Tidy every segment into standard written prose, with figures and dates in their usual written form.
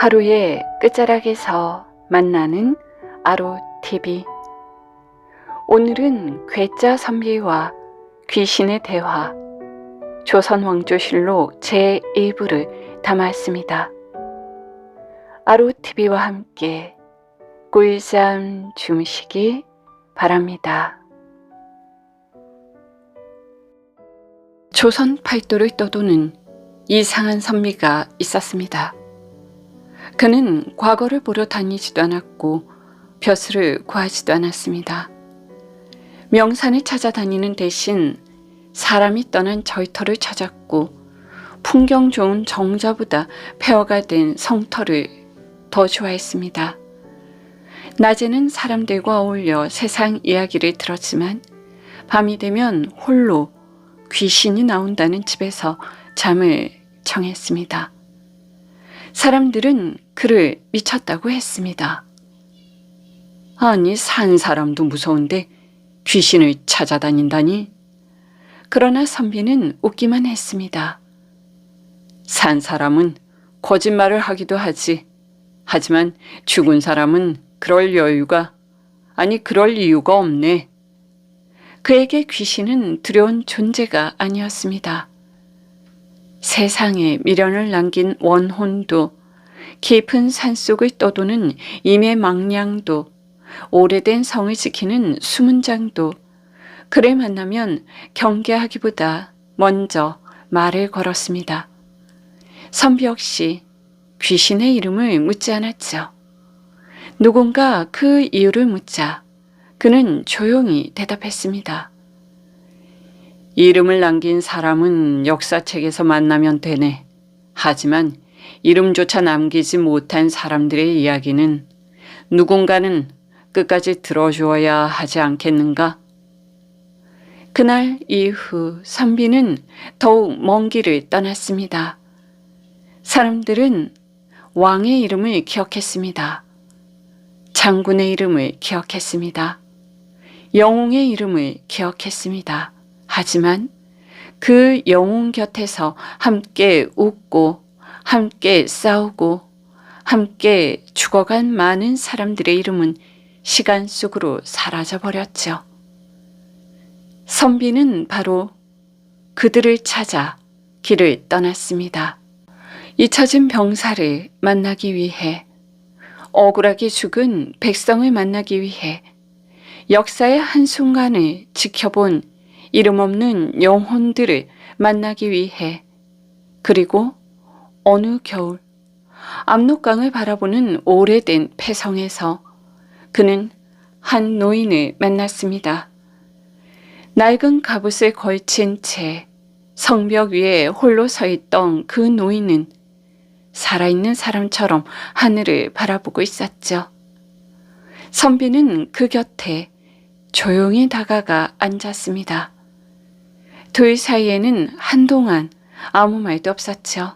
하루의 끝자락에서 만나는 아로TV. 오늘은 괴짜 선비와 귀신의 대화, 조선왕조실록 제1부를 담았습니다. 아로TV와 함께 꿀잠 주무시기 바랍니다. 조선 팔도를 떠도는 이상한 선비가 있었습니다. 그는 과거를 보러 다니지도 않았고 벼슬을 구하지도 않았습니다. 명산을 찾아다니는 대신 사람이 떠난 절터를 찾았고 풍경 좋은 정자보다 폐허가 된 성터를 더 좋아했습니다. 낮에는 사람들과 어울려 세상 이야기를 들었지만 밤이 되면 홀로 귀신이 나온다는 집에서 잠을 청했습니다. 사람들은 그를 미쳤다고 했습니다. 아니, 산 사람도 무서운데 귀신을 찾아다닌다니? 그러나 선비는 웃기만 했습니다. 산 사람은 거짓말을 하기도 하지. 하지만 죽은 사람은 그럴 이유가 없네. 그에게 귀신은 두려운 존재가 아니었습니다. 세상에 미련을 남긴 원혼도, 깊은 산속을 떠도는 임의망량도, 오래된 성을 지키는 수문장도 그를 만나면 경계하기보다 먼저 말을 걸었습니다. 선비 역시 귀신의 이름을 묻지 않았죠. 누군가 그 이유를 묻자 그는 조용히 대답했습니다. 이름을 남긴 사람은 역사책에서 만나면 되네. 하지만 이름조차 남기지 못한 사람들의 이야기는 누군가는 끝까지 들어주어야 하지 않겠는가? 그날 이후 선비는 더욱 먼 길을 떠났습니다. 사람들은 왕의 이름을 기억했습니다. 장군의 이름을 기억했습니다. 영웅의 이름을 기억했습니다. 하지만 그 영웅 곁에서 함께 웃고 함께 싸우고 함께 죽어간 많은 사람들의 이름은 시간 속으로 사라져버렸죠. 선비는 바로 그들을 찾아 길을 떠났습니다. 잊혀진 병사를 만나기 위해, 억울하게 죽은 백성을 만나기 위해, 역사의 한순간을 지켜본 이름 없는 영혼들을 만나기 위해, 그리고 어느 겨울 압록강을 바라보는 오래된 폐성에서 그는 한 노인을 만났습니다. 낡은 갑옷을 걸친 채 성벽 위에 홀로 서 있던 그 노인은 살아있는 사람처럼 하늘을 바라보고 있었죠. 선비는 그 곁에 조용히 다가가 앉았습니다. 둘 사이에는 한동안 아무 말도 없었죠.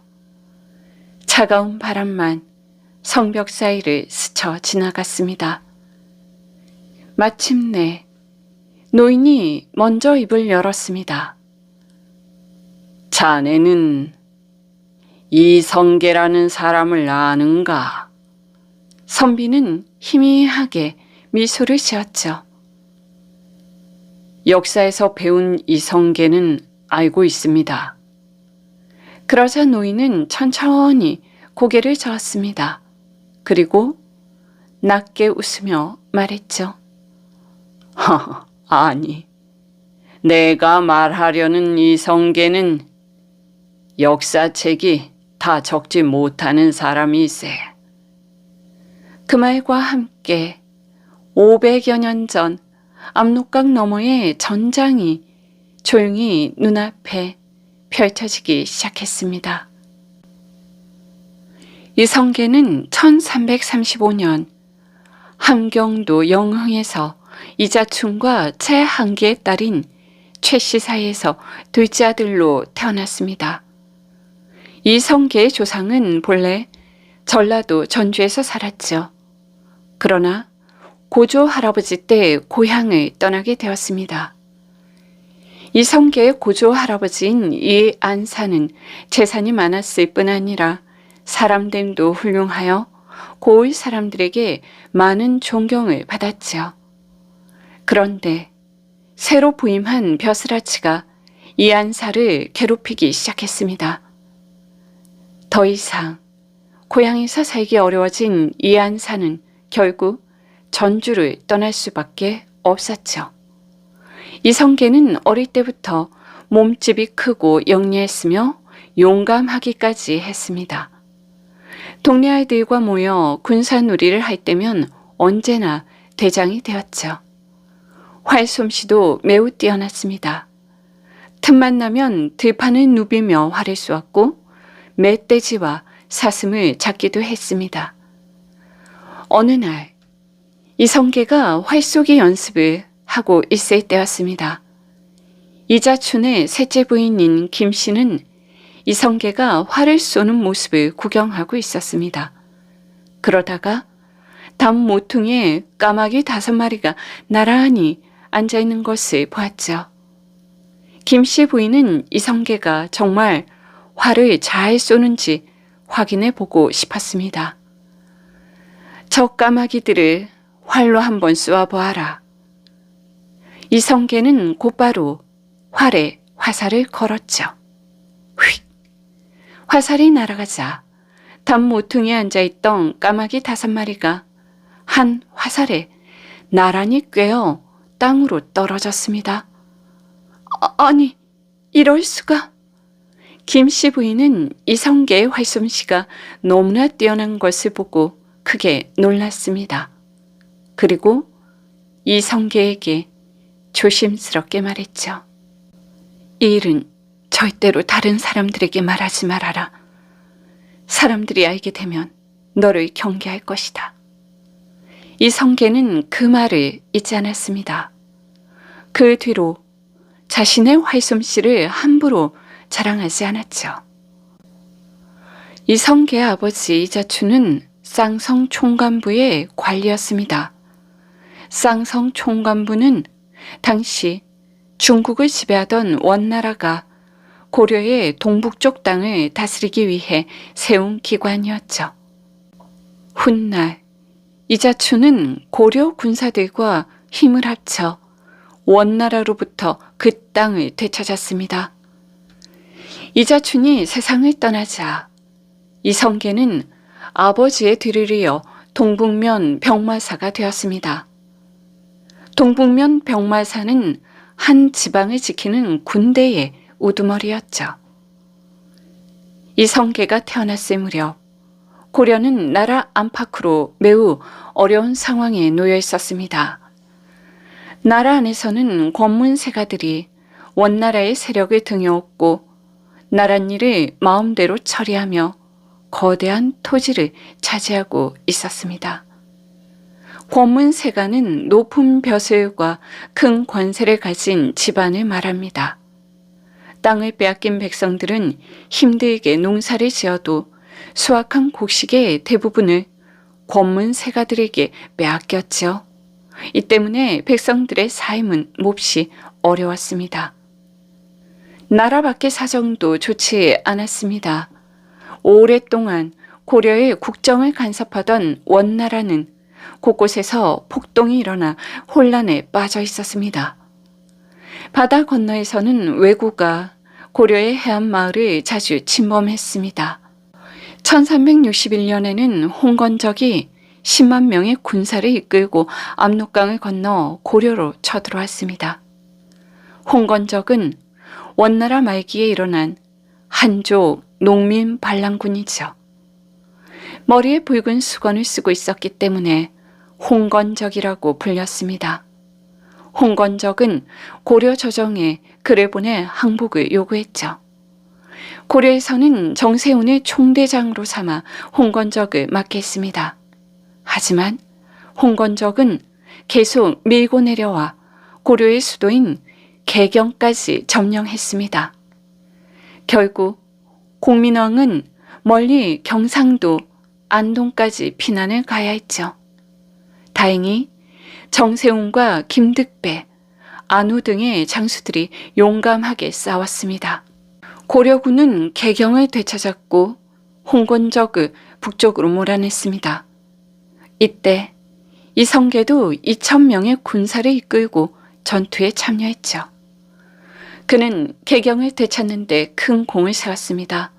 차가운 바람만 성벽 사이를 스쳐 지나갔습니다. 마침내 노인이 먼저 입을 열었습니다. 자네는 이성계라는 사람을 아는가? 선비는 희미하게 미소를 지었죠. 역사에서 배운 이성계는 알고 있습니다. 그러자 노인은 천천히 고개를 저었습니다. 그리고 낮게 웃으며 말했죠. 아니, 내가 말하려는 이성계는 역사책이 다 적지 못하는 사람이세. 그 말과 함께 500여 년 전 압록강 너머의 전장이 조용히 눈앞에 펼쳐지기 시작했습니다. 이성계는 1335년 함경도 영흥에서 이자충과 최한기의 딸인 최씨 사이에서 둘째 아들로 태어났습니다. 이성계의 조상은 본래 전라도 전주에서 살았죠. 그러나 고조 할아버지 때 고향을 떠나게 되었습니다. 이성계의 고조 할아버지인 이안사는 재산이 많았을 뿐 아니라 사람됨도 훌륭하여 고을 사람들에게 많은 존경을 받았지요. 그런데 새로 부임한 벼슬아치가 이안사를 괴롭히기 시작했습니다. 더 이상 고향에서 살기 어려워진 이안사는 결국 전주를 떠날 수밖에 없었죠. 이성계는 어릴 때부터 몸집이 크고 영리했으며 용감하기까지 했습니다. 동네 아이들과 모여 군사놀이를 할 때면 언제나 대장이 되었죠. 활솜씨도 매우 뛰어났습니다. 틈만 나면 들판을 누비며 활을 쏘았고 멧돼지와 사슴을 잡기도 했습니다. 어느 날 이성계가 활쏘기 연습을 하고 있을 때였습니다. 이자춘의 셋째 부인인 김씨는 이성계가 활을 쏘는 모습을 구경하고 있었습니다. 그러다가 담 모퉁이에 까마귀 5마리가 나란히 앉아있는 것을 보았죠. 김씨 부인은 이성계가 정말 활을 잘 쏘는지 확인해 보고 싶었습니다. 저 까마귀들을 활로 한번 쏘아보아라. 이성계는 곧바로 활에 화살을 걸었죠. 휙! 화살이 날아가자 담 모퉁이에 앉아있던 까마귀 5마리가 한 화살에 나란히 꿰어 땅으로 떨어졌습니다. 아니, 이럴 수가. 김씨 부인은 이성계의 활솜씨가 너무나 뛰어난 것을 보고 크게 놀랐습니다. 그리고 이성계에게 조심스럽게 말했죠. 이 일은 절대로 다른 사람들에게 말하지 말아라. 사람들이 알게 되면 너를 경계할 것이다. 이성계는 그 말을 잊지 않았습니다. 그 뒤로 자신의 활솜씨를 함부로 자랑하지 않았죠. 이성계의 아버지 이자춘은 쌍성 총관부의 관리였습니다. 쌍성 총관부는 당시 중국을 지배하던 원나라가 고려의 동북쪽 땅을 다스리기 위해 세운 기관이었죠. 훗날 이자춘은 고려 군사들과 힘을 합쳐 원나라로부터 그 땅을 되찾았습니다. 이자춘이 세상을 떠나자 이성계는 아버지의 뒤를 이어 동북면 병마사가 되었습니다. 동북면 병마사는 한 지방을 지키는 군대의 우두머리였죠. 이성계가 태어났을 무렵 고려는 나라 안팎으로 매우 어려운 상황에 놓여 있었습니다. 나라 안에서는 권문세가들이 원나라의 세력을 등에업고 나랏일을 마음대로 처리하며 거대한 토지를 차지하고 있었습니다. 권문세가는 높은 벼슬과 큰 권세를 가진 집안을 말합니다. 땅을 빼앗긴 백성들은 힘들게 농사를 지어도 수확한 곡식의 대부분을 권문세가들에게 빼앗겼죠. 이 때문에 백성들의 삶은 몹시 어려웠습니다. 나라 밖의 사정도 좋지 않았습니다. 오랫동안 고려의 국정을 간섭하던 원나라는 곳곳에서 폭동이 일어나 혼란에 빠져 있었습니다. 바다 건너에서는 왜구가 고려의 해안 마을을 자주 침범했습니다. 1361년에는 홍건적이 10만 명의 군사를 이끌고 압록강을 건너 고려로 쳐들어왔습니다. 홍건적은 원나라 말기에 일어난 한족 농민 반란군이죠. 머리에 붉은 수건을 쓰고 있었기 때문에 홍건적이라고 불렸습니다. 홍건적은 고려 조정에 글을 보내 항복을 요구했죠. 고려에서는 정세훈을 총대장으로 삼아 홍건적을 맡게 했습니다. 하지만 홍건적은 계속 밀고 내려와 고려의 수도인 개경까지 점령했습니다. 결국 공민왕은 멀리 경상도 안동까지 피난을 가야 했죠. 다행히 정세훈과 김득배, 안우 등의 장수들이 용감하게 싸웠습니다. 고려군은 개경을 되찾았고 홍건적의 북쪽으로 몰아냈습니다. 이때 이성계도 2,000명의 군사를 이끌고 전투에 참여했죠. 그는 개경을 되찾는 데 큰 공을 세웠습니다.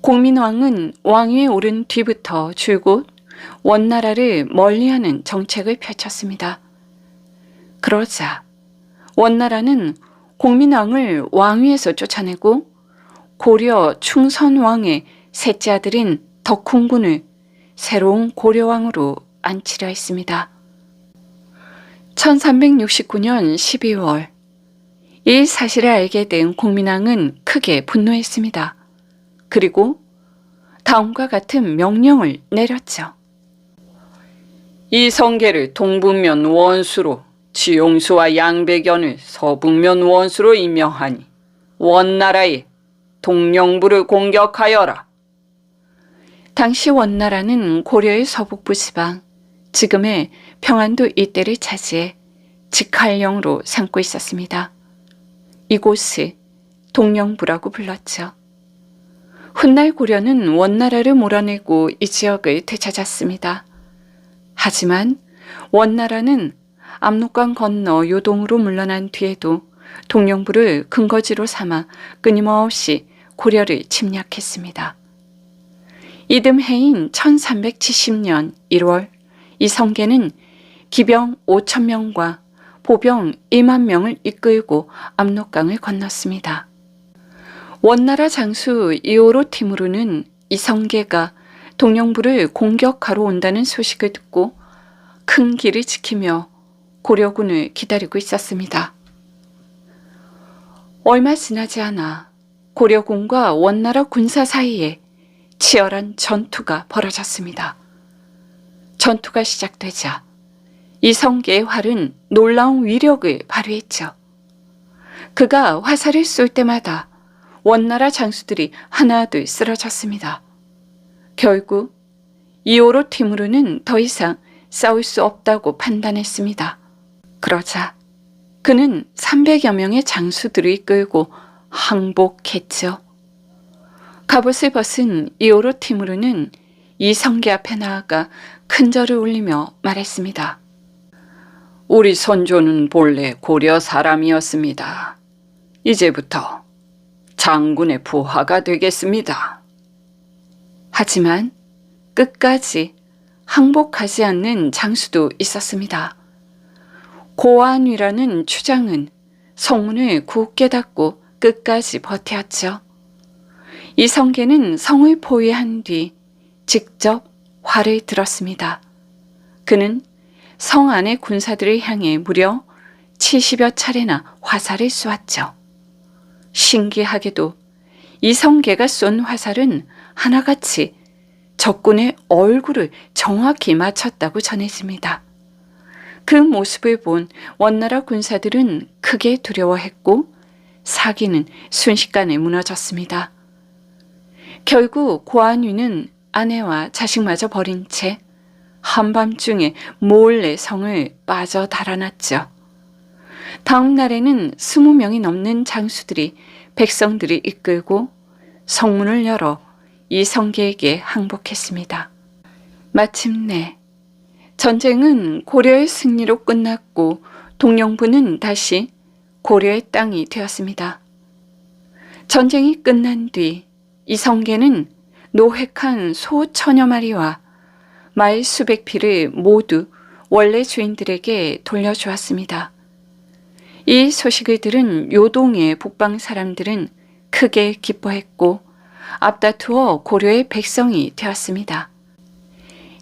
공민왕은 왕위에 오른 뒤부터 줄곧 원나라를 멀리하는 정책을 펼쳤습니다. 그러자 원나라는 공민왕을 왕위에서 쫓아내고 고려 충선왕의 셋째 아들인 덕훈군을 새로운 고려왕으로 안치려 했습니다. 1369년 12월 이 사실을 알게 된 공민왕은 크게 분노했습니다. 그리고 다음과 같은 명령을 내렸죠. 이성계를 동북면 원수로 지용수와 양배견을 서북면 원수로 임명하니 원나라의 동령부를 공격하여라. 당시 원나라는 고려의 서북부 지방, 지금의 평안도 일대를 차지해 직할령으로 삼고 있었습니다. 이곳을 동령부라고 불렀죠. 훗날 고려는 원나라를 몰아내고 이 지역을 되찾았습니다. 하지만 원나라는 압록강 건너 요동으로 물러난 뒤에도 동령부를 근거지로 삼아 끊임없이 고려를 침략했습니다. 이듬해인 1370년 1월 이성계는 기병 5,000명과 보병 1만 명을 이끌고 압록강을 건넜습니다. 원나라 장수 이오로 티무르는 이성계가 동령부를 공격하러 온다는 소식을 듣고 큰 길을 지키며 고려군을 기다리고 있었습니다. 얼마 지나지 않아 고려군과 원나라 군사 사이에 치열한 전투가 벌어졌습니다. 전투가 시작되자 이성계의 활은 놀라운 위력을 발휘했죠. 그가 화살을 쏠 때마다 원나라 장수들이 하나둘 쓰러졌습니다. 결국 이오로 티무르는 더 이상 싸울 수 없다고 판단했습니다. 그러자 그는 300여 명의 장수들을 이끌고 항복했죠. 갑옷을 벗은 이오로 티무르는 이성계 앞에 나아가 큰 절을 올리며 말했습니다. 우리 선조는 본래 고려 사람이었습니다. 이제부터 장군의 부하가 되겠습니다. 하지만 끝까지 항복하지 않는 장수도 있었습니다. 고안위라는 추장은 성문을 굳게 닫고 끝까지 버텼죠. 이성계는 성을 포위한 뒤 직접 활을 들었습니다. 그는 성 안의 군사들을 향해 무려 70여 차례나 화살을 쏘았죠. 신기하게도 이성계가 쏜 화살은 하나같이 적군의 얼굴을 정확히 맞췄다고 전해집니다. 그 모습을 본 원나라 군사들은 크게 두려워했고 사기는 순식간에 무너졌습니다. 결국 고안위는 아내와 자식마저 버린 채 한밤중에 몰래 성을 빠져 달아났죠. 다음 날에는 20명이 넘는 장수들이 백성들을 이끌고 성문을 열어 이성계에게 항복했습니다. 마침내 전쟁은 고려의 승리로 끝났고 동령부는 다시 고려의 땅이 되었습니다. 전쟁이 끝난 뒤 이성계는 노획한 소 천여 마리와 말 수백匹를 모두 원래 주인들에게 돌려주었습니다. 이 소식을 들은 요동의 북방 사람들은 크게 기뻐했고 앞다투어 고려의 백성이 되었습니다.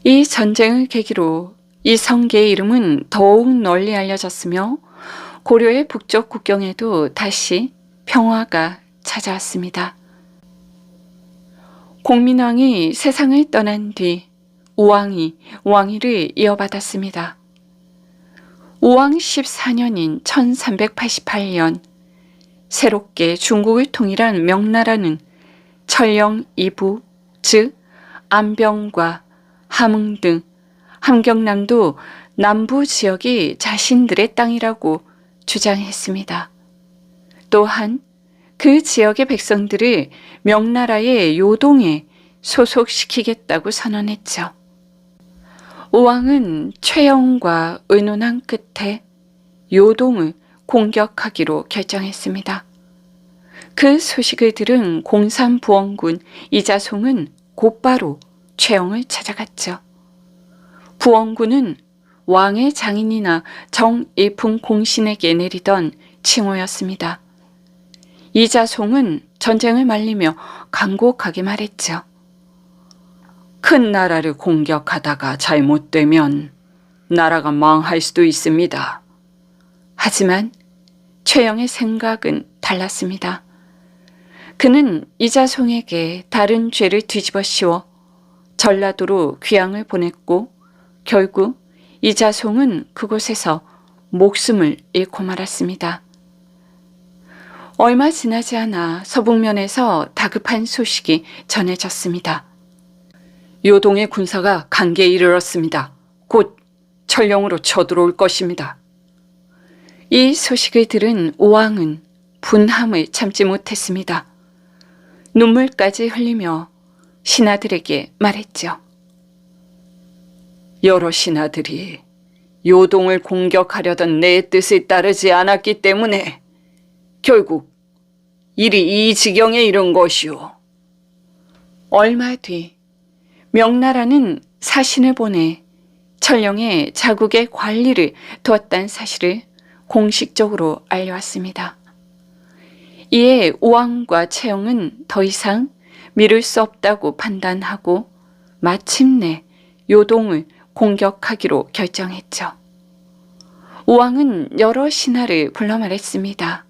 이 전쟁을 계기로 이성계의 이름은 더욱 널리 알려졌으며 고려의 북쪽 국경에도 다시 평화가 찾아왔습니다. 공민왕이 세상을 떠난 뒤 우왕이 왕위를 이어받았습니다. 우왕 14년인 1388년 새롭게 중국을 통일한 명나라는 철령 이부, 즉 안병과 함흥 등 함경남도 남부 지역이 자신들의 땅이라고 주장했습니다. 또한 그 지역의 백성들을 명나라의 요동에 소속시키겠다고 선언했죠. 우왕은 최영과 의논한 끝에 요동을 공격하기로 결정했습니다. 그 소식을 들은 공산부원군 이자송은 곧바로 최영을 찾아갔죠. 부원군은 왕의 장인이나 정일품 공신에게 내리던 칭호였습니다. 이자송은 전쟁을 말리며 간곡하게 말했죠. 큰 나라를 공격하다가 잘못되면 나라가 망할 수도 있습니다. 하지만 최영의 생각은 달랐습니다. 그는 이자송에게 다른 죄를 뒤집어 씌워 전라도로 귀양을 보냈고 결국 이자송은 그곳에서 목숨을 잃고 말았습니다. 얼마 지나지 않아 서북면에서 다급한 소식이 전해졌습니다. 요동의 군사가 강계에 이르렀습니다. 곧 철령으로 쳐들어올 것입니다. 이 소식을 들은 우왕은 분함을 참지 못했습니다. 눈물까지 흘리며 신하들에게 말했죠. 여러 신하들이 요동을 공격하려던 내 뜻을 따르지 않았기 때문에 결국 일이 이 지경에 이른 것이오. 얼마 뒤 명나라는 사신을 보내 철령의 자국의 관리를 두었다는 사실을 공식적으로 알려왔습니다. 이에 우왕과 최영은 더 이상 미룰 수 없다고 판단하고 마침내 요동을 공격하기로 결정했죠. 우왕은 여러 신하를 불러 말했습니다.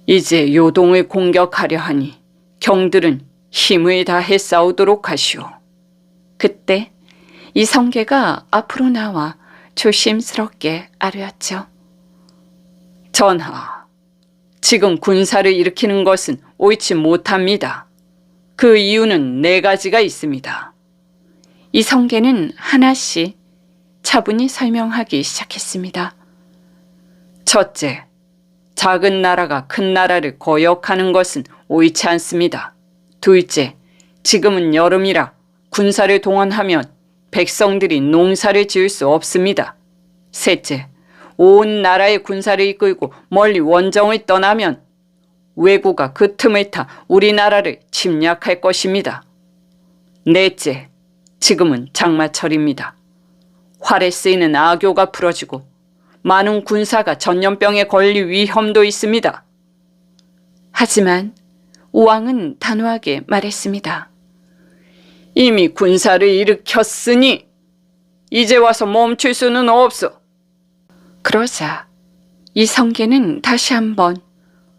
이제 요동을 공격하려 하니 경들은 힘을 다해 싸우도록 하시오. 그때 이성계가 앞으로 나와 조심스럽게 아뢰었죠. 전하, 지금 군사를 일으키는 것은 옳지 못합니다. 그 이유는 4가지가 있습니다. 이성계는 하나씩 차분히 설명하기 시작했습니다. 첫째, 작은 나라가 큰 나라를 거역하는 것은 옳지 않습니다. 둘째, 지금은 여름이라 군사를 동원하면 백성들이 농사를 지을 수 없습니다. 셋째, 온 나라의 군사를 이끌고 멀리 원정을 떠나면 왜구가 그 틈을 타 우리나라를 침략할 것입니다. 넷째, 지금은 장마철입니다. 활에 쓰이는 악교가 풀어지고 많은 군사가 전염병에 걸릴 위험도 있습니다. 하지만 우왕은 단호하게 말했습니다. 이미 군사를 일으켰으니 이제 와서 멈출 수는 없어. 그러자 이성계는 다시 한번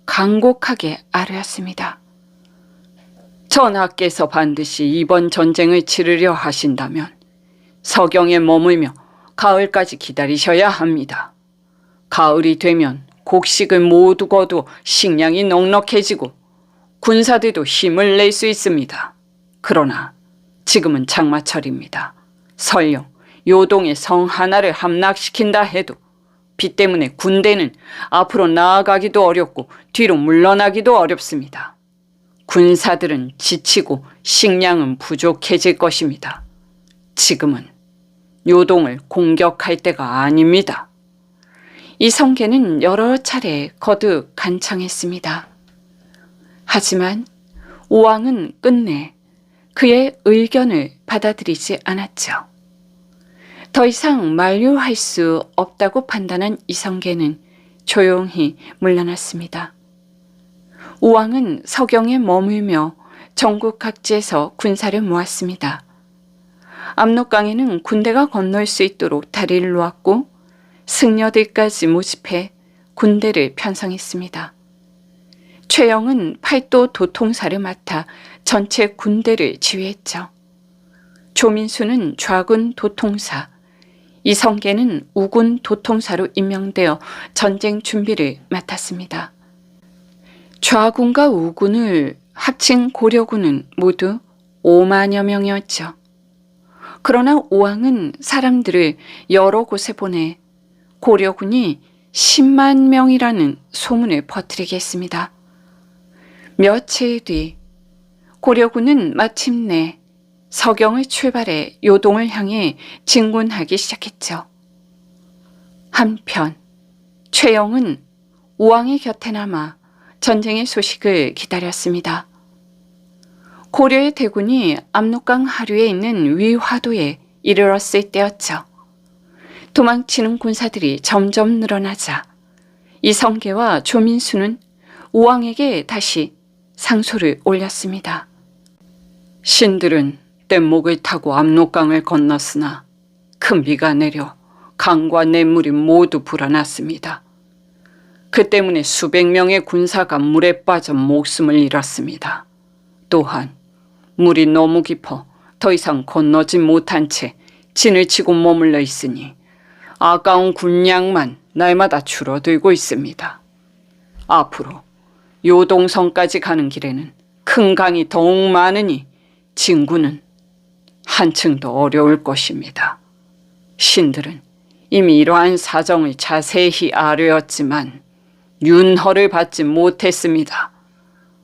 간곡하게 아뢰었습니다. 전하께서 반드시 이번 전쟁을 치르려 하신다면 서경에 머물며 가을까지 기다리셔야 합니다. 가을이 되면 곡식을 모두 거두어 식량이 넉넉해지고 군사들도 힘을 낼 수 있습니다. 그러나 지금은 장마철입니다. 설령 요동의 성 하나를 함락시킨다 해도 비 때문에 군대는 앞으로 나아가기도 어렵고 뒤로 물러나기도 어렵습니다. 군사들은 지치고 식량은 부족해질 것입니다. 지금은 요동을 공격할 때가 아닙니다. 이성계는 여러 차례 거듭 간청했습니다. 하지만 우왕은 끝내 그의 의견을 받아들이지 않았죠. 더 이상 만류할 수 없다고 판단한 이성계는 조용히 물러났습니다. 우왕은 서경에 머물며 전국 각지에서 군사를 모았습니다. 압록강에는 군대가 건널 수 있도록 다리를 놓았고 승려들까지 모집해 군대를 편성했습니다. 최영은 팔도 도통사를 맡아 전체 군대를 지휘했죠. 조민수는 좌군 도통사, 이성계는 우군 도통사로 임명되어 전쟁 준비를 맡았습니다. 좌군과 우군을 합친 고려군은 모두 5만여 명이었죠. 그러나 우왕은 사람들을 여러 곳에 보내 고려군이 10만 명이라는 소문을 퍼뜨리게 했습니다. 며칠 뒤 고려군은 마침내 서경을 출발해 요동을 향해 진군하기 시작했죠. 한편 최영은 우왕의 곁에 남아 전쟁의 소식을 기다렸습니다. 고려의 대군이 압록강 하류에 있는 위화도에 이르렀을 때였죠. 도망치는 군사들이 점점 늘어나자 이성계와 조민수는 우왕에게 다시 상소를 올렸습니다. 신들은 뗏목을 타고 압록강을 건넜으나 큰 비가 내려 강과 냇물이 모두 불어났습니다. 그 때문에 수백 명의 군사가 물에 빠져 목숨을 잃었습니다. 또한 물이 너무 깊어 더 이상 건너지 못한 채 진을 치고 머물러 있으니 아까운 군량만 날마다 줄어들고 있습니다. 앞으로 요동성까지 가는 길에는 큰 강이 더욱 많으니 진군은 한층 더 어려울 것입니다. 신들은 이미 이러한 사정을 자세히 아뢰었지만 윤허를 받지 못했습니다.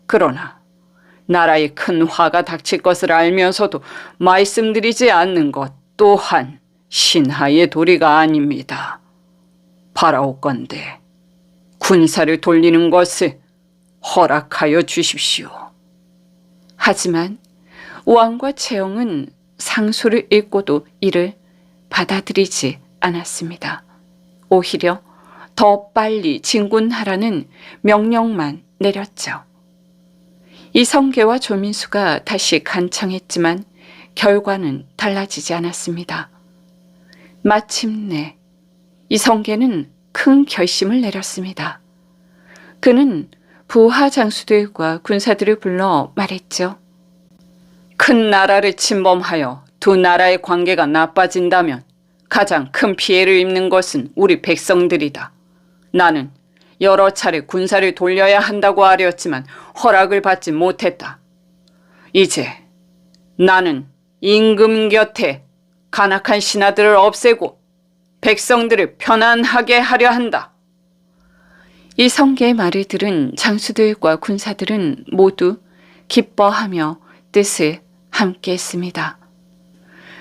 그러나 나라에 큰 화가 닥칠 것을 알면서도 말씀드리지 않는 것 또한 신하의 도리가 아닙니다. 바라옵건대 군사를 돌리는 것을 허락하여 주십시오. 하지만 우왕과 채영은 상소를 읽고도 이를 받아들이지 않았습니다. 오히려 더 빨리 진군하라는 명령만 내렸죠. 이성계와 조민수가 다시 간청했지만 결과는 달라지지 않았습니다. 마침내 이성계는 큰 결심을 내렸습니다. 그는 부하 장수들과 군사들을 불러 말했죠. 큰 나라를 침범하여 두 나라의 관계가 나빠진다면 가장 큰 피해를 입는 것은 우리 백성들이다. 나는 여러 차례 군사를 돌려야 한다고 아뢰었지만 허락을 받지 못했다. 이제 나는 임금 곁에 간악한 신하들을 없애고 백성들을 편안하게 하려 한다. 이성계의 말을 들은 장수들과 군사들은 모두 기뻐하며 뜻을 함께 했습니다.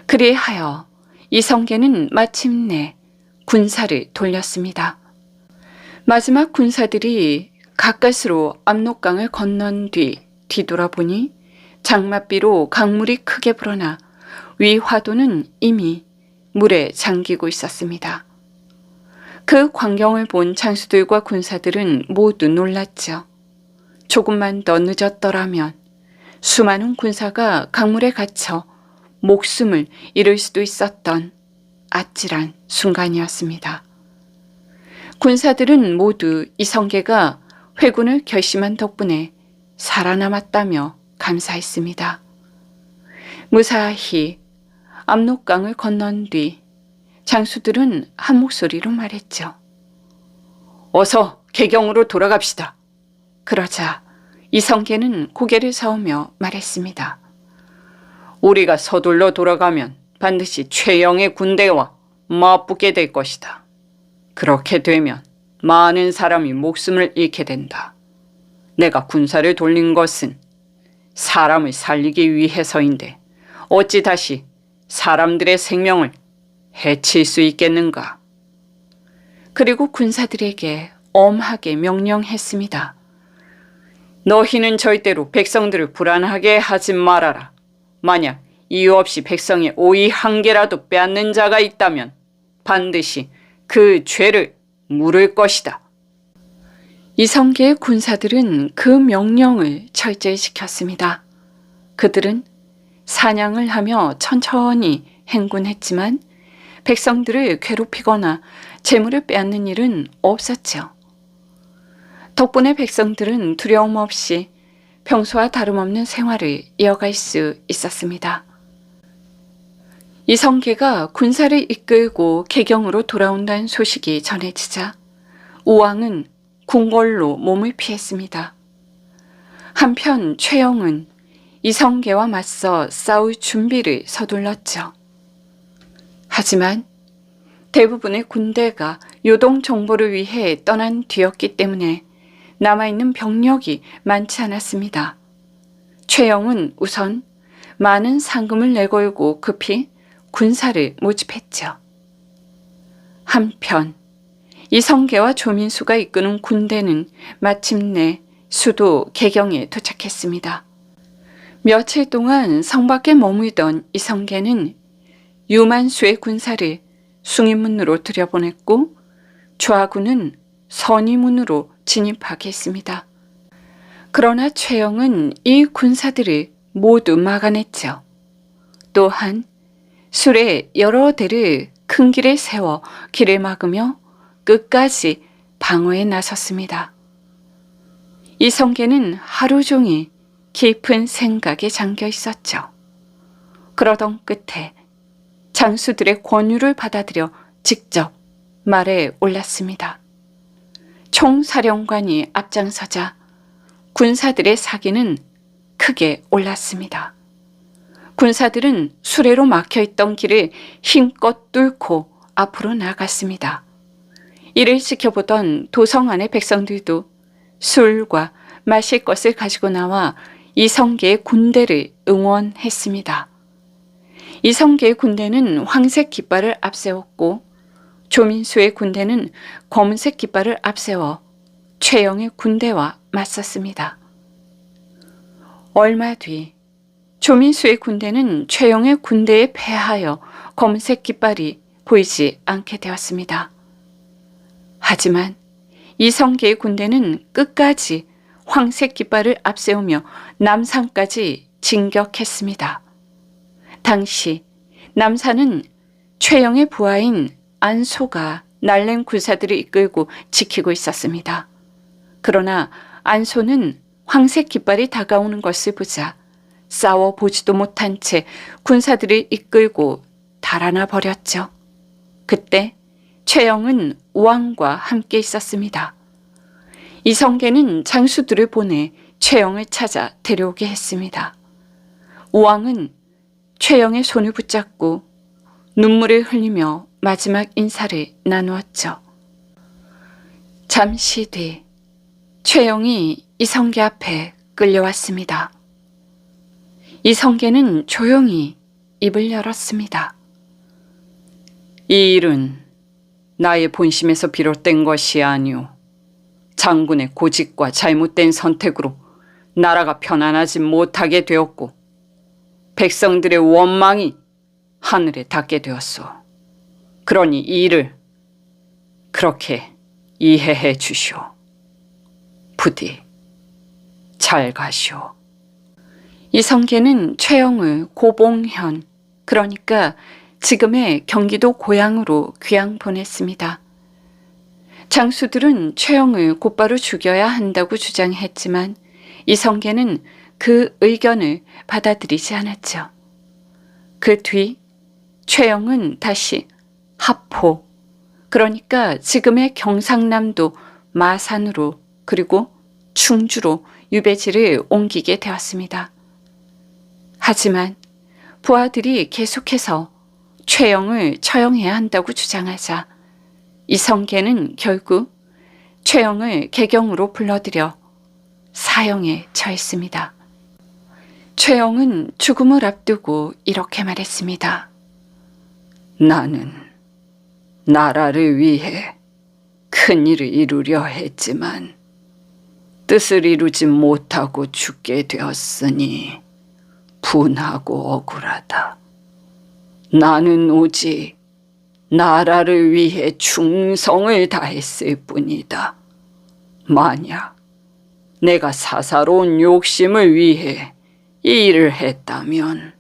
그리하여 이성계는 마침내 군사를 돌렸습니다. 마지막 군사들이 가까스로 압록강을 건넌 뒤 뒤돌아보니 장맛비로 강물이 크게 불어나 위화도는 이미 물에 잠기고 있었습니다. 그 광경을 본 장수들과 군사들은 모두 놀랐죠. 조금만 더 늦었더라면 수많은 군사가 강물에 갇혀 목숨을 잃을 수도 있었던 아찔한 순간이었습니다. 군사들은 모두 이성계가 회군을 결심한 덕분에 살아남았다며 감사했습니다. 무사히 압록강을 건넌 뒤 장수들은 한 목소리로 말했죠. 어서 개경으로 돌아갑시다. 그러자 이성계는 고개를 저으며 말했습니다. 우리가 서둘러 돌아가면 반드시 최영의 군대와 맞붙게 될 것이다. 그렇게 되면 많은 사람이 목숨을 잃게 된다. 내가 군사를 돌린 것은 사람을 살리기 위해서인데 어찌 다시 사람들의 생명을 해칠 수 있겠는가? 그리고 군사들에게 엄하게 명령했습니다. 너희는 절대로 백성들을 불안하게 하지 말아라. 만약 이유 없이 백성의 오이 한 개라도 빼앗는 자가 있다면 반드시 그 죄를 물을 것이다. 이성계의 군사들은 그 명령을 철저히 지켰습니다. 그들은 사냥을 하며 천천히 행군했지만 백성들을 괴롭히거나 재물을 빼앗는 일은 없었죠. 덕분에 백성들은 두려움 없이 평소와 다름없는 생활을 이어갈 수 있었습니다. 이성계가 군사를 이끌고 개경으로 돌아온다는 소식이 전해지자 우왕은 궁궐로 몸을 피했습니다. 한편 최영은 이성계와 맞서 싸울 준비를 서둘렀죠. 하지만 대부분의 군대가 요동 정보를 위해 떠난 뒤였기 때문에 남아있는 병력이 많지 않았습니다. 최영은 우선 많은 상금을 내걸고 급히 군사를 모집했죠. 한편 이성계와 조민수가 이끄는 군대는 마침내 수도 개경에 도착했습니다. 며칠 동안 성 밖에 머물던 이성계는 유만수의 군사를 숭인문으로 들여보냈고 좌군은 선의문으로 진입하게 했습니다. 그러나 최영은 이 군사들을 모두 막아냈죠. 또한 술에 여러 대를 큰 길에 세워 길을 막으며 끝까지 방어에 나섰습니다. 이성계는 하루 종일 깊은 생각에 잠겨 있었죠. 그러던 끝에 장수들의 권유를 받아들여 직접 말에 올랐습니다. 총사령관이 앞장서자 군사들의 사기는 크게 올랐습니다. 군사들은 수레로 막혀있던 길을 힘껏 뚫고 앞으로 나갔습니다. 이를 지켜보던 도성 안의 백성들도 술과 마실 것을 가지고 나와 이성계의 군대를 응원했습니다. 이성계의 군대는 황색 깃발을 앞세웠고 조민수의 군대는 검은색 깃발을 앞세워 최영의 군대와 맞섰습니다. 얼마 뒤 조민수의 군대는 최영의 군대에 패하여 검은색 깃발이 보이지 않게 되었습니다. 하지만 이성계의 군대는 끝까지 황색 깃발을 앞세우며 남산까지 진격했습니다. 당시 남산은 최영의 부하인 안소가 날랜 군사들을 이끌고 지키고 있었습니다. 그러나 안소는 황색 깃발이 다가오는 것을 보자 싸워보지도 못한 채 군사들을 이끌고 달아나 버렸죠. 그때 최영은 우왕과 함께 있었습니다. 이성계는 장수들을 보내 최영을 찾아 데려오게 했습니다. 우왕은 최영의 손을 붙잡고 눈물을 흘리며 마지막 인사를 나누었죠. 잠시 뒤 최영이 이성계 앞에 끌려왔습니다. 이성계는 조용히 입을 열었습니다. 이 일은 나의 본심에서 비롯된 것이 아니오. 장군의 고집과 잘못된 선택으로 나라가 편안하지 못하게 되었고 백성들의 원망이 하늘에 닿게 되었소. 그러니 이 일을 그렇게 이해해 주시오. 부디 잘 가시오. 이성계는 최영을 고봉현, 그러니까 지금의 경기도 고향으로 귀양 보냈습니다. 장수들은 최영을 곧바로 죽여야 한다고 주장했지만 이성계는 그 의견을 받아들이지 않았죠. 그 뒤 최영은 다시 하포, 그러니까 지금의 경상남도 마산으로 그리고 충주로 유배지를 옮기게 되었습니다. 하지만 부하들이 계속해서 최영을 처형해야 한다고 주장하자 이성계는 결국 최영을 개경으로 불러들여 사형에 처했습니다. 최영은 죽음을 앞두고 이렇게 말했습니다. 나는 나라를 위해 큰 일을 이루려 했지만 뜻을 이루지 못하고 죽게 되었으니 분하고 억울하다. 나는 오직 나라를 위해 충성을 다했을 뿐이다. 만약 내가 사사로운 욕심을 위해 이 일을 했다면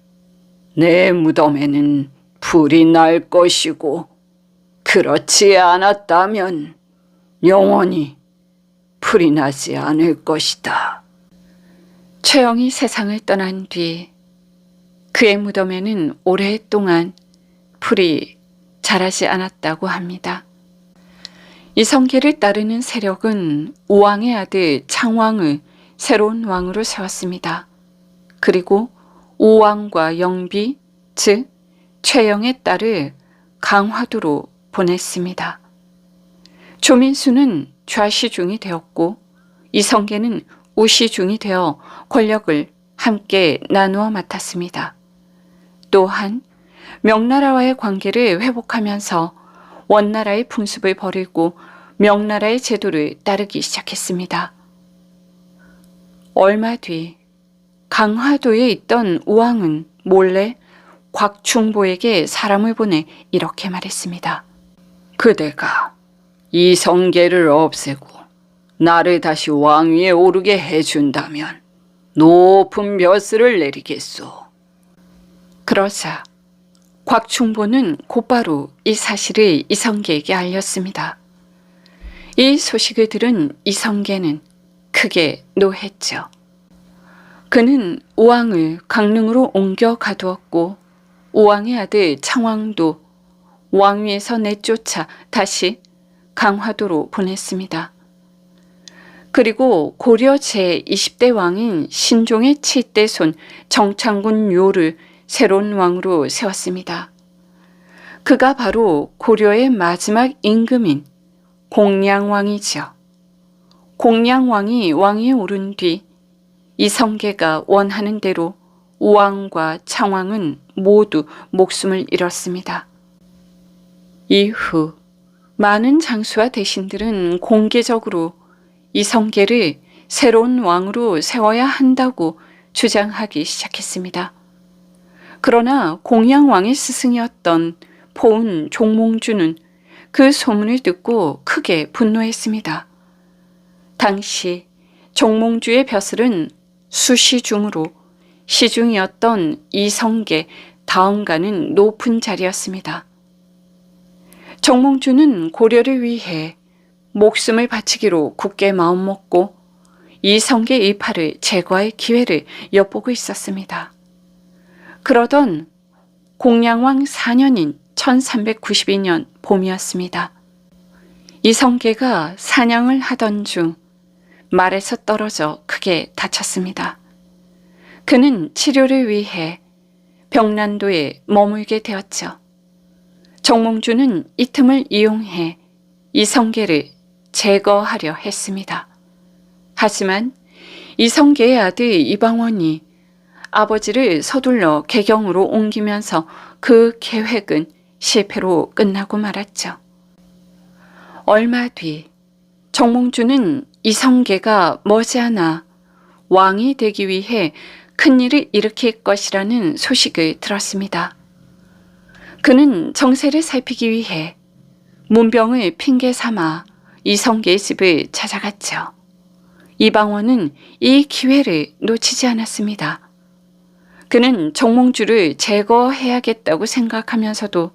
내 무덤에는 불이 날 것이고 그렇지 않았다면 영원히 불이 나지 않을 것이다. 최영이 세상을 떠난 뒤 그의 무덤에는 오랫동안 풀이 자라지 않았다고 합니다. 이성계를 따르는 세력은 우왕의 아들 창왕을 새로운 왕으로 세웠습니다. 그리고 우왕과 영비, 즉 최영의 딸을 강화도로 보냈습니다. 조민수는 좌시중이 되었고 이성계는 우시중이 되어 권력을 함께 나누어 맡았습니다. 또한 명나라와의 관계를 회복하면서 원나라의 풍습을 버리고 명나라의 제도를 따르기 시작했습니다. 얼마 뒤 강화도에 있던 우왕은 몰래 곽충보에게 사람을 보내 이렇게 말했습니다. 그대가 이성계를 없애고 나를 다시 왕위에 오르게 해준다면 높은 벼슬을 내리겠소. 그러자 곽충보는 곧바로 이 사실을 이성계에게 알렸습니다. 이 소식을 들은 이성계는 크게 노했죠. 그는 우왕을 강릉으로 옮겨 가두었고 우왕의 아들 창왕도 왕위에서 내쫓아 다시 강화도로 보냈습니다. 그리고 고려 제20대 왕인 신종의 7대 손 정창군 요를 새로운 왕으로 세웠습니다. 그가 바로 고려의 마지막 임금인 공량왕이죠. 공량왕이 왕위에 오른 뒤 이성계가 원하는 대로 우왕과 창왕은 모두 목숨을 잃었습니다. 이후 많은 장수와 대신들은 공개적으로 이성계를 새로운 왕으로 세워야 한다고 주장하기 시작했습니다. 그러나 공양왕의 스승이었던 포은 종몽주는 그 소문을 듣고 크게 분노했습니다. 당시 종몽주의 벼슬은 수시중으로 시중이었던 이성계 다음가는 높은 자리였습니다. 종몽주는 고려를 위해 목숨을 바치기로 굳게 마음먹고 이성계 일파를 제거할 기회를 엿보고 있었습니다. 그러던 공양왕 4년인 1392년 봄이었습니다. 이성계가 사냥을 하던 중 말에서 떨어져 크게 다쳤습니다. 그는 치료를 위해 병난도에 머물게 되었죠. 정몽주는 이 틈을 이용해 이성계를 제거하려 했습니다. 하지만 이성계의 아들 이방원이 아버지를 서둘러 개경으로 옮기면서 그 계획은 실패로 끝나고 말았죠. 얼마 뒤 정몽주는 이성계가 머지않아 왕이 되기 위해 큰일을 일으킬 것이라는 소식을 들었습니다. 그는 정세를 살피기 위해 문병을 핑계 삼아 이성계의 집을 찾아갔죠. 이방원은 이 기회를 놓치지 않았습니다. 그는 정몽주를 제거해야겠다고 생각하면서도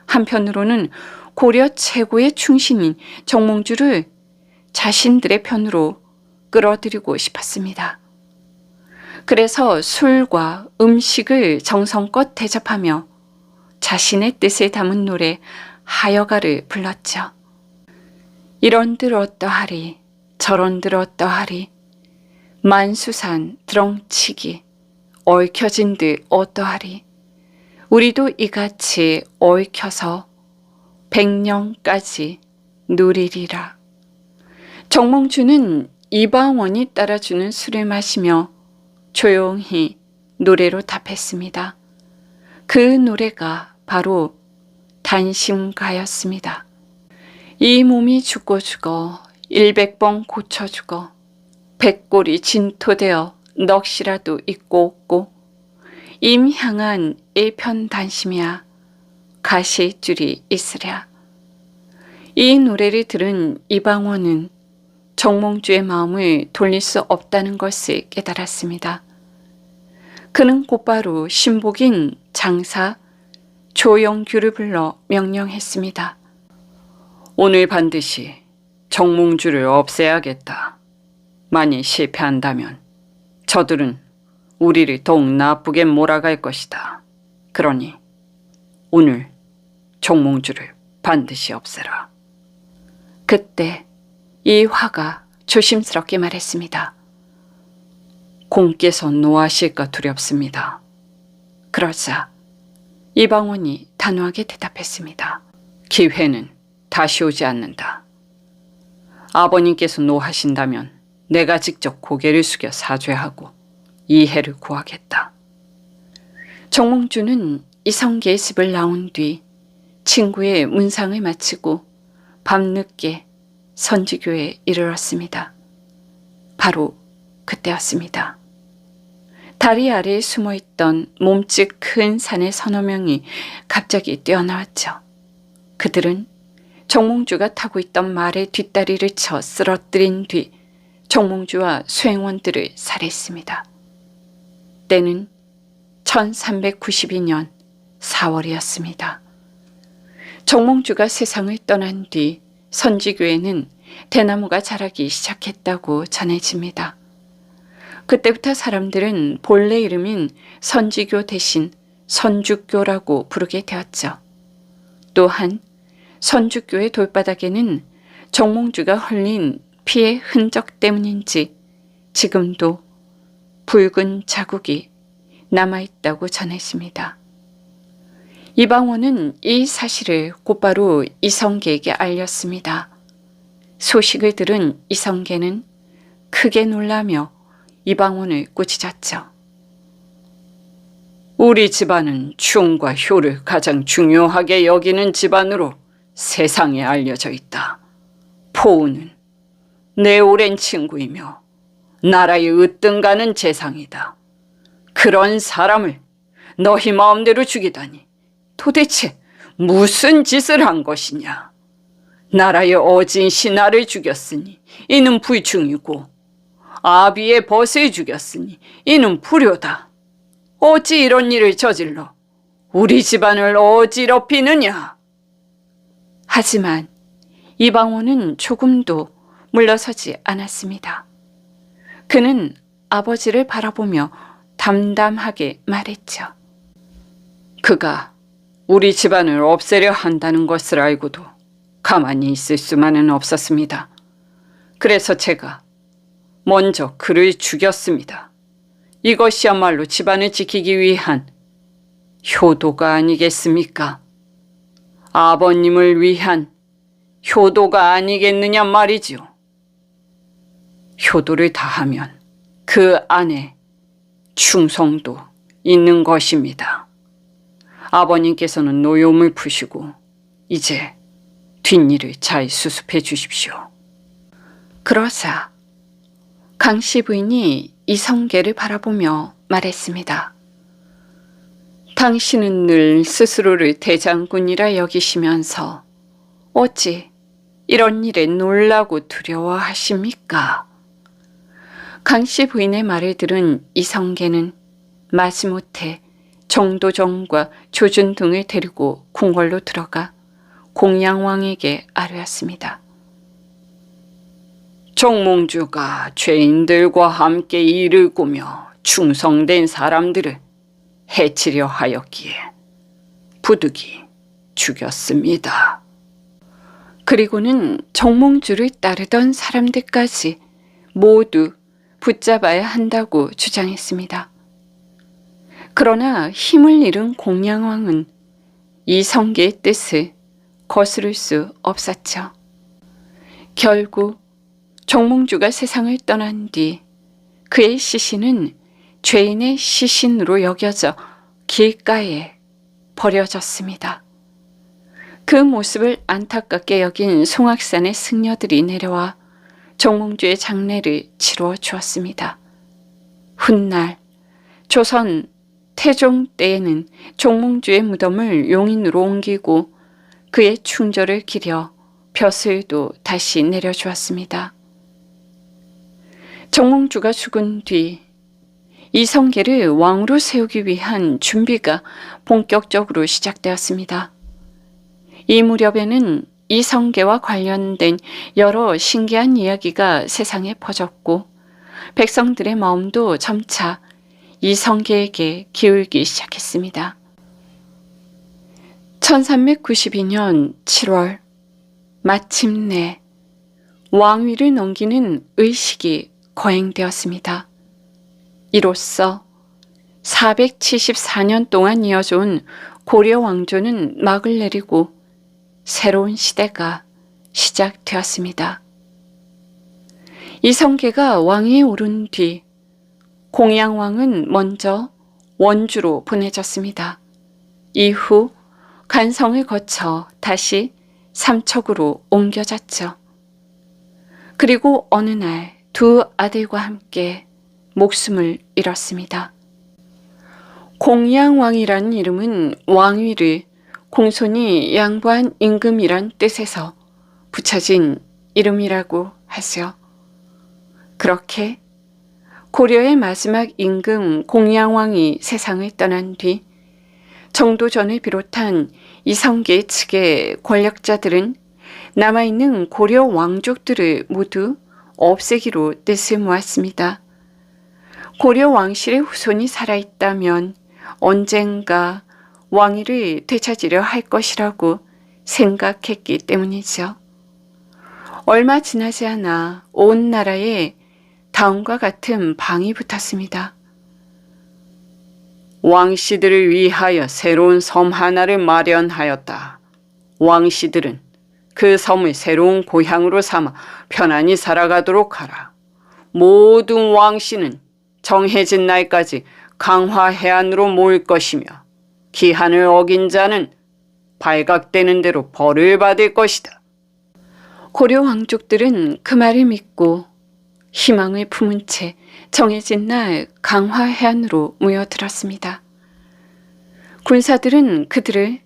한편으로는 고려 최고의 충신인 정몽주를 자신들의 편으로 끌어들이고 싶었습니다. 그래서 술과 음식을 정성껏 대접하며 자신의 뜻을 담은 노래 하여가를 불렀죠. 이런들 어떠하리 저런들 어떠하리 만수산 드렁치기 얽혀진들 어떠하리 우리도 이같이 얽혀서 백년까지 누리리라. 정몽주는 이방원이 따라주는 술을 마시며 조용히 노래로 답했습니다. 그 노래가 바로 단심가였습니다. 이 몸이 죽고 죽어 100번 고쳐 죽어 백골이 진토되어 넋이라도 있고 없고 임향한 일편단심이야 가실 줄이 있으랴. 이 노래를 들은 이방원은 정몽주의 마음을 돌릴 수 없다는 것을 깨달았습니다. 그는 곧바로 신복인 장사 조영규를 불러 명령했습니다. 오늘 반드시 정몽주를 없애야겠다. 만일 실패한다면 저들은 우리를 더욱 나쁘게 몰아갈 것이다. 그러니 오늘 정몽주를 반드시 없애라. 그때 이 화가 조심스럽게 말했습니다. 공께서 노하실까 두렵습니다. 그러자 이방원이 단호하게 대답했습니다. 기회는 다시 오지 않는다. 아버님께서 노하신다면 내가 직접 고개를 숙여 사죄하고 이해를 구하겠다. 정몽주는 이성계의 집을 나온 뒤 친구의 문상을 마치고 밤늦게 선지교에 이르렀습니다. 바로 그때였습니다. 다리 아래에 숨어있던 몸집 큰 산의 서너 명이 갑자기 뛰어나왔죠. 그들은 정몽주가 타고 있던 말의 뒷다리를 쳐 쓰러뜨린 뒤 정몽주와 수행원들을 살해했습니다. 때는 1392년 4월이었습니다. 정몽주가 세상을 떠난 뒤 선지교에는 대나무가 자라기 시작했다고 전해집니다. 그때부터 사람들은 본래 이름인 선지교 대신 선주교라고 부르게 되었죠. 또한 선주교의 돌바닥에는 정몽주가 흘린 피의 흔적 때문인지 지금도 붉은 자국이 남아있다고 전했습니다. 이방원은 이 사실을 곧바로 이성계에게 알렸습니다. 소식을 들은 이성계는 크게 놀라며 이방원을 꾸짖었죠. 우리 집안은 충과 효를 가장 중요하게 여기는 집안으로 세상에 알려져 있다. 포우는 내 오랜 친구이며 나라의 으뜸가는 재상이다. 그런 사람을 너희 마음대로 죽이다니 도대체 무슨 짓을 한 것이냐. 나라의 어진 신하를 죽였으니 이는 불충이고 아비의 벗을 죽였으니 이는 불효다. 어찌 이런 일을 저질러 우리 집안을 어지럽히느냐. 하지만 이방원은 조금도 물러서지 않았습니다. 그는 아버지를 바라보며 담담하게 말했죠. 그가 우리 집안을 없애려 한다는 것을 알고도 가만히 있을 수만은 없었습니다. 그래서 제가 먼저 그를 죽였습니다. 이것이야말로 집안을 지키기 위한 효도가 아니겠습니까? 아버님을 위한 효도가 아니겠느냐 말이지요. 효도를 다하면 그 안에 충성도 있는 것입니다. 아버님께서는 노여움을 푸시고 이제 뒷일을 잘 수습해 주십시오. 그러자 강씨 부인이 이성계를 바라보며 말했습니다. 당신은 늘 스스로를 대장군이라 여기시면서 어찌 이런 일에 놀라고 두려워하십니까? 강씨 부인의 말을 들은 이성계는 마지못해 정도정과 조준등을 데리고 궁궐로 들어가 공양왕에게 아뢰었습니다. 정몽주가 죄인들과 함께 일을 꾸며 충성된 사람들을 해치려 하였기에 부득이 죽였습니다. 그리고는 정몽주를 따르던 사람들까지 모두 붙잡아야 한다고 주장했습니다. 그러나 힘을 잃은 공양왕은 이성계의 뜻을 거스를 수 없었죠. 결국 정몽주가 세상을 떠난 뒤 그의 시신은 죄인의 시신으로 여겨져 길가에 버려졌습니다. 그 모습을 안타깝게 여긴 송악산의 승려들이 내려와 정몽주의 장례를 치루어 주었습니다. 훗날 조선 태종 때에는 정몽주의 무덤을 용인으로 옮기고 그의 충절을 기려 벼슬도 다시 내려주었습니다. 정몽주가 죽은 뒤 이성계를 왕으로 세우기 위한 준비가 본격적으로 시작되었습니다. 이 무렵에는 이성계와 관련된 여러 신기한 이야기가 세상에 퍼졌고 백성들의 마음도 점차 이성계에게 기울기 시작했습니다. 1392년 7월 마침내 왕위를 넘기는 의식이 거행되었습니다. 이로써 474년 동안 이어져온 고려 왕조는 막을 내리고 새로운 시대가 시작되었습니다. 이성계가 왕위에 오른 뒤 공양왕은 먼저 원주로 보내졌습니다. 이후 간성을 거쳐 다시 삼척으로 옮겨졌죠. 그리고 어느 날 두 아들과 함께 목숨을 잃었습니다. 공양왕이라는 이름은 왕위를 공손히 양보한 임금이란 뜻에서 붙여진 이름이라고 하죠. 그렇게 고려의 마지막 임금 공양왕이 세상을 떠난 뒤 정도전을 비롯한 이성계 측의 권력자들은 남아있는 고려 왕족들을 모두 없애기로 뜻을 모았습니다. 고려 왕실의 후손이 살아있다면 언젠가 왕위를 되찾으려 할 것이라고 생각했기 때문이죠. 얼마 지나지 않아 온 나라에 다음과 같은 방이 붙었습니다. 왕씨들을 위하여 새로운 섬 하나를 마련하였다. 왕씨들은 그 섬을 새로운 고향으로 삼아 편안히 살아가도록 하라. 모든 왕씨는 정해진 날까지 강화 해안으로 모일 것이며 기한을 어긴 자는 발각되는 대로 벌을 받을 것이다. 고려 왕족들은 그 말을 믿고 희망을 품은 채 정해진 날 강화 해안으로 모여들었습니다. 군사들은 그들을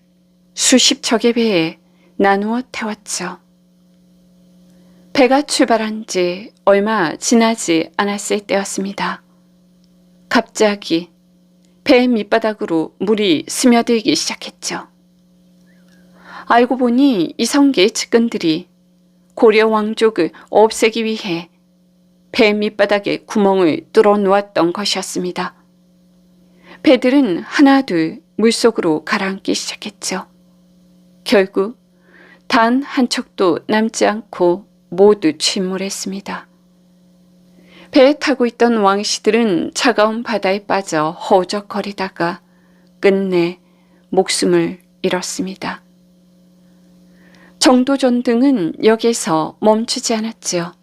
수십 척의 배에 나누어 태웠죠. 배가 출발한 지 얼마 지나지 않았을 때였습니다. 갑자기 배 밑바닥으로 물이 스며들기 시작했죠. 알고 보니 이성계의 측근들이 고려 왕족을 없애기 위해 배 밑바닥에 구멍을 뚫어 놓았던 것이었습니다. 배들은 하나둘 물속으로 가라앉기 시작했죠. 결국 단 한 척도 남지 않고 모두 침몰했습니다. 배에 타고 있던 왕씨들은 차가운 바다에 빠져 허우적거리다가 끝내 목숨을 잃었습니다. 정도전등은 여기에서 멈추지 않았지요.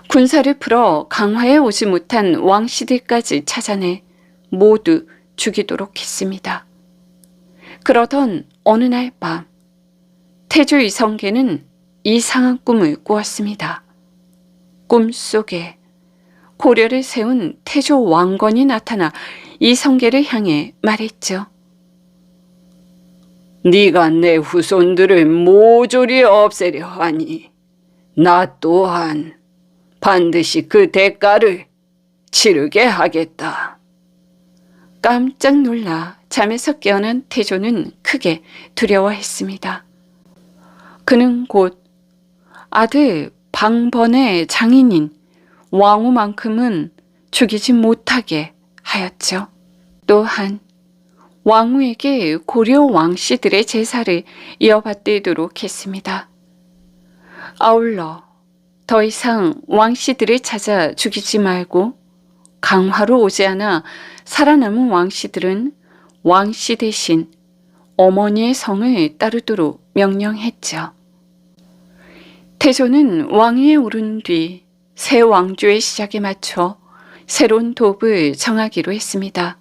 군사를 풀어 강화에 오지 못한 왕씨들까지 찾아내 모두 죽이도록 했습니다. 그러던 어느 날 밤 태조 이성계는 이상한 꿈을 꾸었습니다. 꿈속에 고려를 세운 태조 왕건이 나타나 이성계를 향해 말했죠. 네가 내 후손들을 모조리 없애려 하니 나 또한 반드시 그 대가를 치르게 하겠다. 깜짝 놀라 잠에서 깨어난 태조는 크게 두려워했습니다. 그는 곧 아들 방번의 장인인 왕후만큼은 죽이지 못하게 하였죠. 또한 왕후에게 고려 왕씨들의 제사를 이어받도록 했습니다. 아울러 더 이상 왕씨들을 찾아 죽이지 말고 강화로 오지 않아 살아남은 왕씨들은 왕씨 대신 어머니의 성을 따르도록 명령했죠. 태조는 왕위에 오른 뒤 새 왕조의 시작에 맞춰 새로운 도읍을 정하기로 했습니다.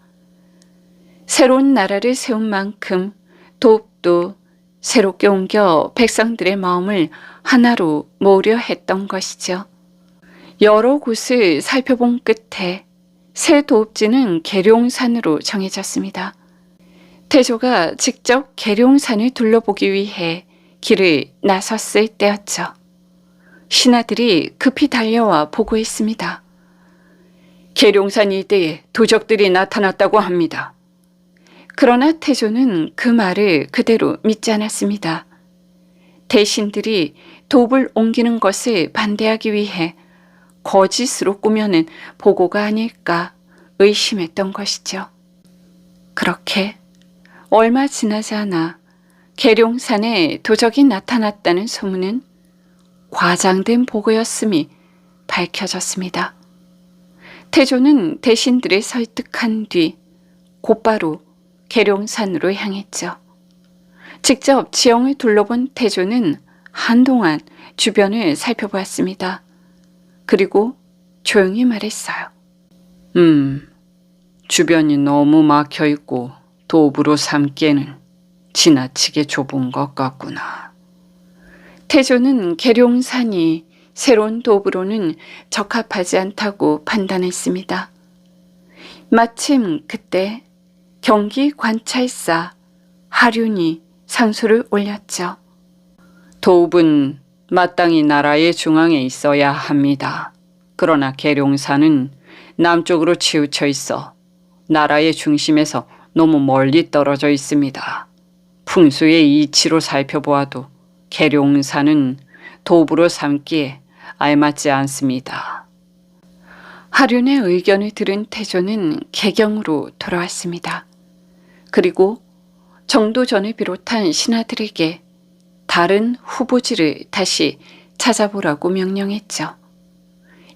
새로운 나라를 세운 만큼 도읍도 새롭게 옮겨 백성들의 마음을 하나로 모으려 했던 것이죠. 여러 곳을 살펴본 끝에 새 도읍지는 계룡산으로 정해졌습니다. 태조가 직접 계룡산을 둘러보기 위해 길을 나섰을 때였죠. 신하들이 급히 달려와 보고했습니다. 계룡산 일대에 도적들이 나타났다고 합니다. 그러나 태조는 그 말을 그대로 믿지 않았습니다. 대신들이 도읍을 옮기는 것을 반대하기 위해 거짓으로 꾸며낸 보고가 아닐까 의심했던 것이죠. 그렇게 얼마 지나지 않아 계룡산에 도적이 나타났다는 소문은 과장된 보고였음이 밝혀졌습니다. 태조는 대신들을 설득한 뒤 곧바로 계룡산으로 향했죠. 직접 지형을 둘러본 태조는 한동안 주변을 살펴보았습니다. 그리고 조용히 말했어요. 주변이 너무 막혀 있고 도구로 삼기에는 지나치게 좁은 것 같구나. 태조는 계룡산이 새로운 도구로는 적합하지 않다고 판단했습니다. 마침 그때 경기 관찰사 하륜이 상소를 올렸죠. 도읍은 마땅히 나라의 중앙에 있어야 합니다. 그러나 계룡산은 남쪽으로 치우쳐 있어 나라의 중심에서 너무 멀리 떨어져 있습니다. 풍수의 이치로 살펴보아도 계룡산은 도읍으로 삼기에 알맞지 않습니다. 하륜의 의견을 들은 태조는 개경으로 돌아왔습니다. 그리고 정도전을 비롯한 신하들에게 다른 후보지를 다시 찾아보라고 명령했죠.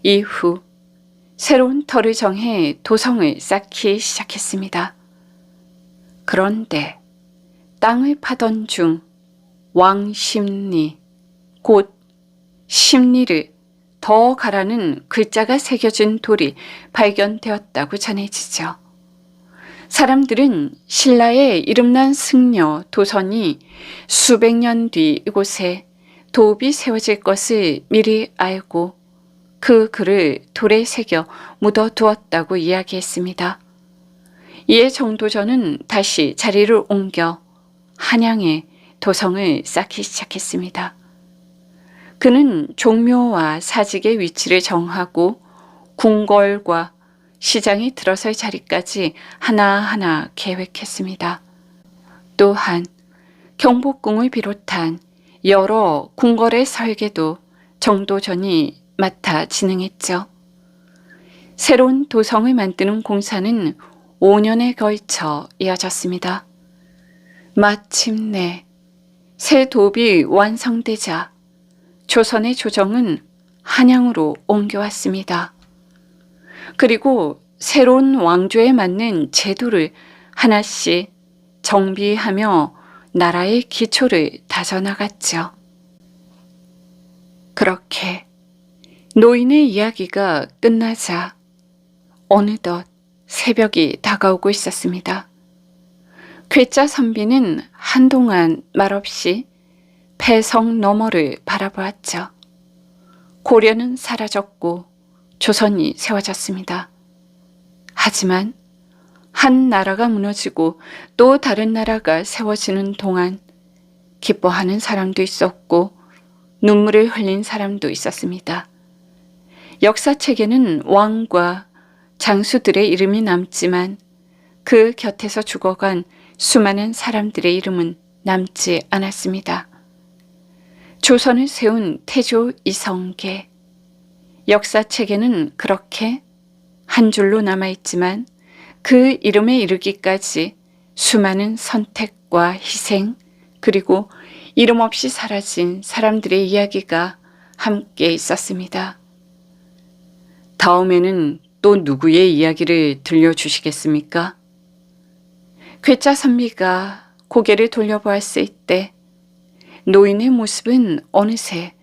이후 새로운 터를 정해 도성을 쌓기 시작했습니다. 그런데 땅을 파던 중 왕심리, 곧 심리를 더 가라는 글자가 새겨진 돌이 발견되었다고 전해지죠. 사람들은 신라의 이름난 승려 도선이 수백 년 뒤 이곳에 도읍이 세워질 것을 미리 알고 그 글을 돌에 새겨 묻어두었다고 이야기했습니다. 이에 정도전은 다시 자리를 옮겨 한양에 도성을 쌓기 시작했습니다. 그는 종묘와 사직의 위치를 정하고 궁궐과 시장이 들어설 자리까지 하나하나 계획했습니다. 또한 경복궁을 비롯한 여러 궁궐의 설계도 정도전이 맡아 진행했죠. 새로운 도성을 만드는 공사는 5년에 걸쳐 이어졌습니다. 마침내 새 도읍이 완성되자 조선의 조정은 한양으로 옮겨왔습니다. 그리고 새로운 왕조에 맞는 제도를 하나씩 정비하며 나라의 기초를 다져나갔죠. 그렇게 노인의 이야기가 끝나자 어느덧 새벽이 다가오고 있었습니다. 괴짜 선비는 한동안 말없이 패성 너머를 바라보았죠. 고려는 사라졌고 조선이 세워졌습니다. 하지만 한 나라가 무너지고 또 다른 나라가 세워지는 동안 기뻐하는 사람도 있었고 눈물을 흘린 사람도 있었습니다. 역사책에는 왕과 장수들의 이름이 남지만 그 곁에서 죽어간 수많은 사람들의 이름은 남지 않았습니다. 조선을 세운 태조 이성계. 역사책에는 그렇게 한 줄로 남아있지만 그 이름에 이르기까지 수많은 선택과 희생 그리고 이름 없이 사라진 사람들의 이야기가 함께 있었습니다. 다음에는 또 누구의 이야기를 들려주시겠습니까? 괴짜 선비가 고개를 돌려보았을 때 노인의 모습은 어느새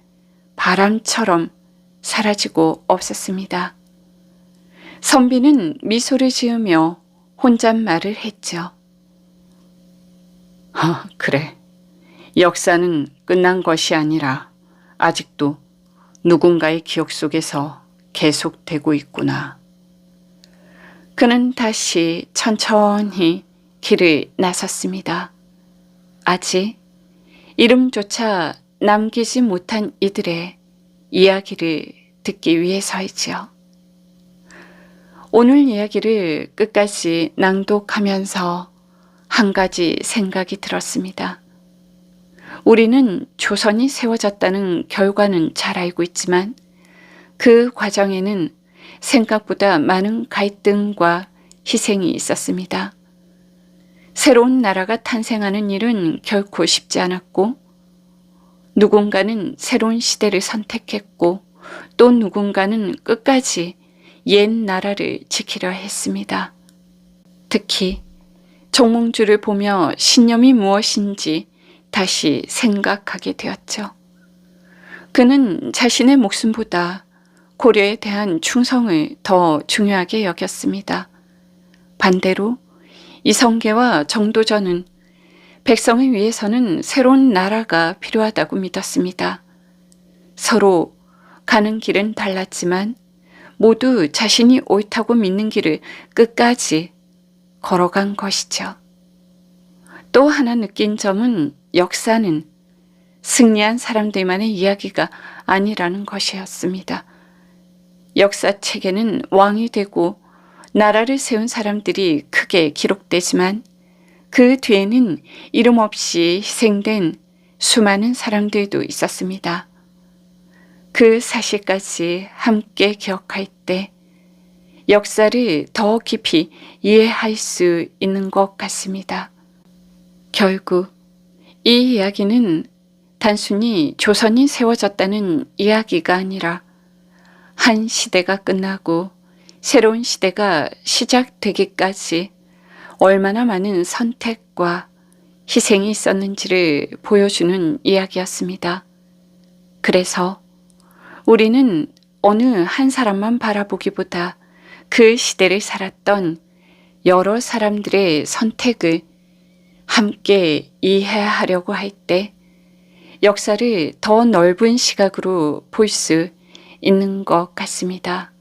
바람처럼 사라지고 없었습니다. 선비는 미소를 지으며 혼잣말을 했죠. 그래. 역사는 끝난 것이 아니라 아직도 누군가의 기억 속에서 계속되고 있구나. 그는 다시 천천히 길을 나섰습니다. 아직 이름조차 남기지 못한 이들의 이야기를 듣기 위해서이지요. 오늘 이야기를 끝까지 낭독하면서 한 가지 생각이 들었습니다. 우리는 조선이 세워졌다는 결과는 잘 알고 있지만 그 과정에는 생각보다 많은 갈등과 희생이 있었습니다. 새로운 나라가 탄생하는 일은 결코 쉽지 않았고 누군가는 새로운 시대를 선택했고 또 누군가는 끝까지 옛 나라를 지키려 했습니다. 특히 정몽주를 보며 신념이 무엇인지 다시 생각하게 되었죠. 그는 자신의 목숨보다 고려에 대한 충성을 더 중요하게 여겼습니다. 반대로 이성계와 정도전은 백성을 위해서는 새로운 나라가 필요하다고 믿었습니다. 서로 가는 길은 달랐지만 모두 자신이 옳다고 믿는 길을 끝까지 걸어간 것이죠. 또 하나 느낀 점은 역사는 승리한 사람들만의 이야기가 아니라는 것이었습니다. 역사책에는 왕이 되고 나라를 세운 사람들이 크게 기록되지만 그 뒤에는 이름 없이 희생된 수많은 사람들도 있었습니다. 그 사실까지 함께 기억할 때 역사를 더 깊이 이해할 수 있는 것 같습니다. 결국 이 이야기는 단순히 조선이 세워졌다는 이야기가 아니라 한 시대가 끝나고 새로운 시대가 시작되기까지 얼마나 많은 선택과 희생이 있었는지를 보여주는 이야기였습니다. 그래서 우리는 어느 한 사람만 바라보기보다 그 시대를 살았던 여러 사람들의 선택을 함께 이해하려고 할 때 역사를 더 넓은 시각으로 볼 수 있는 것 같습니다.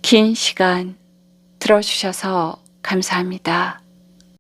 긴 시간 들어주셔서 감사합니다.